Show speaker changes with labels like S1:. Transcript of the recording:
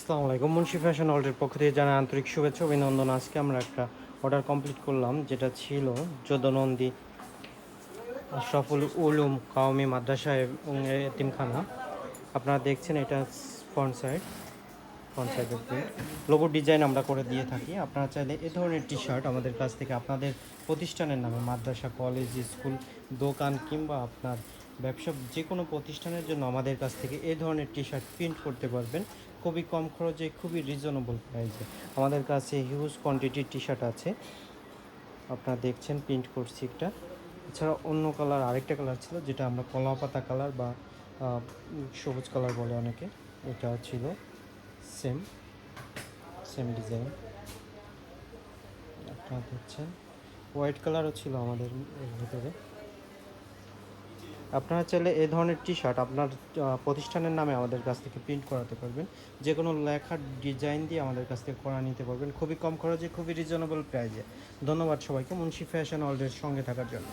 S1: আসসালামু আলাইকুম। মুন্সি ফ্যাশন ওয়ার্ল্ডের পক্ষ থেকে জানাই আন্তরিক শুভেচ্ছা অভিনন্দন। আজকে আমরা একটা অর্ডার কমপ্লিট করলাম, যেটা ছিল যদুনন্দী আশরাফুল উলুম কাওমি মাদ্রাসা এবং এতিমখানা। আপনারা দেখছেন এটা ফ্রন্ট সাইডের প্রিন্ট লোগো ডিজাইন আমরা করে দিয়ে থাকি। আপনারা চাইলে এ ধরনের টি শার্ট আমাদের কাছ থেকে আপনাদের প্রতিষ্ঠানের নামে, মাদ্রাসা, কলেজ, স্কুল, দোকান কিংবা আপনার ব্যবসা যে কোনো প্রতিষ্ঠানের জন্য আমাদের কাছ থেকে এই ধরনের টি শার্ট প্রিন্ট করতে পারবেন খুবই কম খরচে, খুবই রিজনেবল প্রাইসে। আমাদের কাছে হিউজ কোয়ান্টিটির টি শার্ট আছে, আপনারা দেখছেন প্রিন্ট করছি একটা। এছাড়া অন্য কালার, আরেকটা কালার ছিল যেটা আমরা কলা পাতা কালার বা সবুজ কালার বলে অনেকে, এটা ছিল সেম সেম ডিজাইন। আপনারা দেখছেন হোয়াইট কালারও ছিল আমাদের এর ভিতরে। আপনারা চাইলে এই ধরনের টি শার্ট আপনার প্রতিষ্ঠানের নামে আমাদের কাছ থেকে প্রিন্ট করাতে পারবেন। যে কোনো লেখার ডিজাইন দিয়ে আমাদের কাছ থেকে করা নিতে পারবেন খুবই কম খরচে, খুবই রিজনেবল প্রাইসে। ধন্যবাদ সবাইকে মুন্সি ফ্যাশন ওয়ার্ল্ডের সঙ্গে থাকার জন্য।